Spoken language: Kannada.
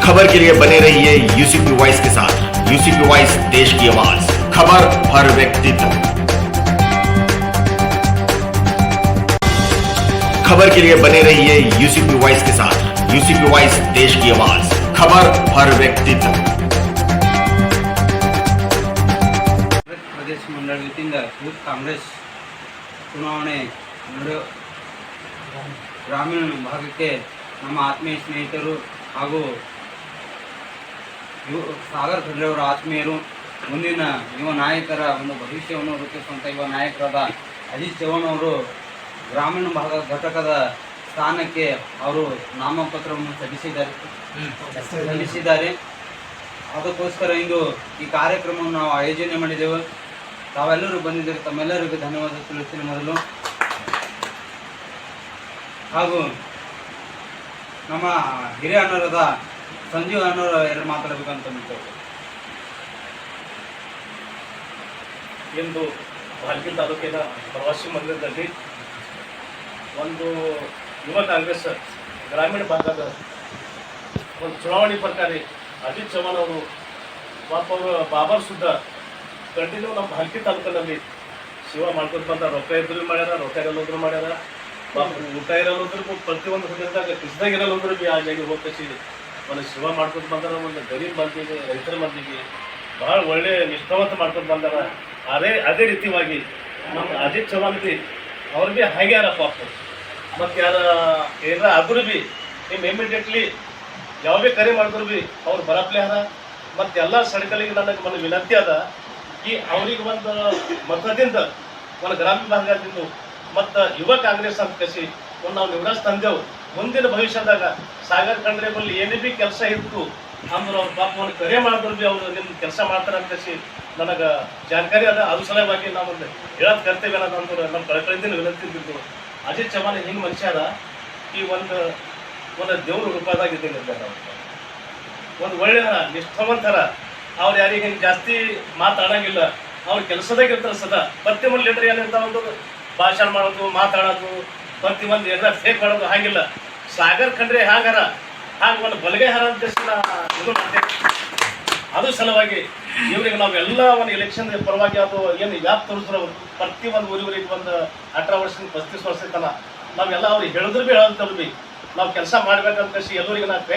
खबर के लिए बने रहिए यूसीपी वॉइस के साथ। यूसीपी वॉइस, देश की आवाज, खबर हर व्यक्ति तक। खबर के लिए बने रहिए यूसीपी वॉइस के साथ। यूसीपी वॉइस, देश की आवाज, खबर हर व्यक्ति तक। ಪ್ರದೇಶ ಮಂಡಳ ವತಿಯಿಂದ ಯೂತ್ ಕಾಂಗ್ರೆಸ್ ಚುನಾವಣೆ ನಡೆಯೋ ಗ್ರಾಮೀಣ ಭಾಗಕ್ಕೆ ನಮ್ಮ ಆತ್ಮೀಯ ಸ್ನೇಹಿತರು ಹಾಗೂ ಸಾಗರ್ ಖಂಡ್ರೆಯವರ ಆತ್ಮೀಯರು, ಮುಂದಿನ ಯುವ ನಾಯಕರ ಒಂದು ಭವಿಷ್ಯವನ್ನು ರೂಪಿಸುವಂಥ ಯುವ ನಾಯಕರಾದ ಅಜಿತ್ ಚವ್ಹಾಣ್ ಅವರು ಗ್ರಾಮೀಣ ಭಾಗ ಘಟಕದ ಸ್ಥಾನಕ್ಕೆ ಅವರು ನಾಮಪತ್ರವನ್ನು ಸಲ್ಲಿಸಿದ್ದಾರೆ. ಅದಕ್ಕೋಸ್ಕರ ಇಂದು ಈ ಕಾರ್ಯಕ್ರಮವನ್ನು ನಾವು ಆಯೋಜನೆ ಮಾಡಿದೆವು. ತಾವೆಲ್ಲರೂ ಬಂದಿದ್ದೀರಿ, ತಮ್ಮೆಲ್ಲರಿಗೂ ಧನ್ಯವಾದ ತಿಳಿಸ್ತೀನಿ ಮೊದಲು. ಹಾಗೂ ನಮ್ಮ ಹಿರಿಯ ಅಣ್ಣರಾದ ಸಂಜೀವ್ ಅಣ್ಣವರು ಎರಡು ಮಾತಾಡಬೇಕಂತ ನಿಂತರು. ಇಂದು ಭಾಲ್ಕಿ ತಾಲೂಕಿನ ಪ್ರವಾಸಿ ಮಂದಿರದಲ್ಲಿ ಒಂದು ಯುವ ಕಾಂಗ್ರೆಸ್ ಗ್ರಾಮೀಣ ಭಾಗದ ಒಂದು ಚುನಾವಣೆ ಪ್ರಕಾರಿ ಅಜಿತ್ ಚವ್ಹಾಣ್ ಅವರು ಪಾಪ ಅವರು ಬಾಬರ್ ಸುದ್ದ ಕಂಟಿನ್ಯೂ ನಮ್ಮ ಭಾಲ್ಕಿ ತಾಲೂಕಿನಲ್ಲಿ ಸೇವಾ ಮಾಡ್ಕೊಂಡು ಬಂದ. ರೊಕ್ಕ ಇದ್ರು ಮಾಡ್ಯಾರ, ರೊಕ್ಕ ಇರಲ್ಲೋದ್ರು ಮಾಡ್ಯಾರ, ಪಾಪ ಊಟ ಇರಲ್ಲೋದ್ರು ಪ್ರತಿಯೊಂದು ಹುಡುಗದಾಗ ಕಿಸ್ದಾಗ ಇರಲ್ಲೋದ್ರು ಬಿ ಆ ಜಾಗ ಹೋಗಿ ಒಂದು ಸೇವಾ ಮಾಡ್ಕೊಂಡು ಬಂದಾರ. ಒಂದು ಗರೀಬ್ ಮಂದಿಗೆ, ರೈತರ ಮಂದಿಗೆ ಭಾಳ ಒಳ್ಳೆ ನಿಷ್ಠಾವಂತ ಮಾಡ್ಕೊಂಡು ಬಂದಾರ. ಅದೇ ರೀತಿಯಾಗಿ ನಮ್ಮ ಅಜಿತ್ ಚವ್ಹಾಣ್ ಬಿ ಅವ್ರು ಭೀ ಹಾಗೆ ಯಾರ ಪಾಪ ಮತ್ತು ಏನಾರ ಆದ್ರೂ ಭೀ ನಿಮ್ಮ ಇಮಿಡಿಯೇಟ್ಲಿ ಯಾವ ಭೀ ಕರೆ ಮಾಡಿದ್ರು ಭೀ ಅವ್ರು ಬರಪ್ಲೆ ಅದ. ಮತ್ತು ಎಲ್ಲ ಸಡಕಲಿಗೆ ನನಗೆ ಒಂದು ವಿನಂತಿ ಅದ, ಈ ಅವ್ರಿಗೆ ಒಂದು ಮತದಿಂದ ಒಂದು ಗ್ರಾಮೀಣ ಭಾಗದಿಂದ ಮತ್ತು ಯುವ ಕಾಂಗ್ರೆಸ್ ಅಂತ ಕಸಿ ಒಂದು ನಾವು ನಿವೃತ್ತಿ ತಂದೆವು. ಮುಂದಿನ ಭವಿಷ್ಯದಾಗ ಸಾಗರ್ ಖಂಡ್ರೆ ಬಲ್ಲಿ ಏನೇ ಭೀ ಕೆಲಸ ಇತ್ತು ಅಂದ್ರೆ ಅವ್ರ ಪಾಪ ಒಂದು ಕರೆ ಮಾಡಿದ್ರು ಭೀ ಅವರು ನಿಮ್ಮ ಕೆಲಸ ಮಾಡ್ತಾರೆ ಅಂತ ಕಸಿ ನನಗೆ ಜಾಣಕಾರಿ ಅದ. ಅದು ಸಲುವಾಗಿ ನಾವು ಒಂದು ಹೇಳೋದು ಕರ್ತವ್ಯ ಅನ್ನೋದಂದ್ರೆ ನಮ್ಮ ಕಳಕಳಿಂದ ವಿನಂತಿ ಇದ್ದಿದ್ದು. ಅಜಿತ್ ಚವ್ಹಾಣ್ ಹಿಂಗೆ ಮನುಷ್ಯ ಅದ, ಈ ಒಂದು ದೇವ್ರ ರೂಪದಾಗಿದ್ದೀನಿ. ಒಂದು ಒಳ್ಳೆಯ ನಿಷ್ಠಾವಂತರ, ಅವ್ರು ಯಾರಿಗೆ ಹಿಂಗೆ ಜಾಸ್ತಿ ಮಾತಾಡೋಂಗಿಲ್ಲ, ಅವ್ರ ಕೆಲಸದಾಗ ಇರ್ತಾರೆ ಸದಾ. ಪ್ರತಿಯೊಂದು ಲೀಡರ್ ಏನಿರ್ತಾವ ಒಂದು ಭಾಷಣ ಮಾಡೋದು, ಮಾತಾಡೋದು, ಪ್ರತಿಯೊಂದು ಎಲ್ಲ ಫೇಕ್ ಮಾಡೋದು ಹಾಗಿಲ್ಲ. ಸಾಗರ್ ಖಂಡ್ರೆ ಹಾಗಾರ ಹಾಗೆ ಒಂದು ಬಲಗೈ ಹಾರ ಅಂತ ಇದು ಮಾಡ್ತೇವೆ. ಅದು ಸಲುವಾಗಿ ಇವ್ರಿಗೆ ನಾವೆಲ್ಲ ಒಂದು ಎಲೆಕ್ಷನ್ ಪರವಾಗಿ ಅದು ಏನು ಯಾಕೆ ತೋರಿಸಿದ್ರು ಪ್ರತಿಯೊಂದು ಊರಿಗೆ ಒಂದು 18 ವರ್ಷದಿಂದ 35 ವರ್ಷ ತನ ನಾವೆಲ್ಲ ಅವ್ರಿಗೆ ಹೇಳಿದ್ರು ಭೀ ಹೇಳೋದು ಭೀ ನಾವು ಕೆಲಸ ಮಾಡ್ಬೇಕಂತ ಎಲ್ಲರಿಗೆ ನಾವು ಕೈ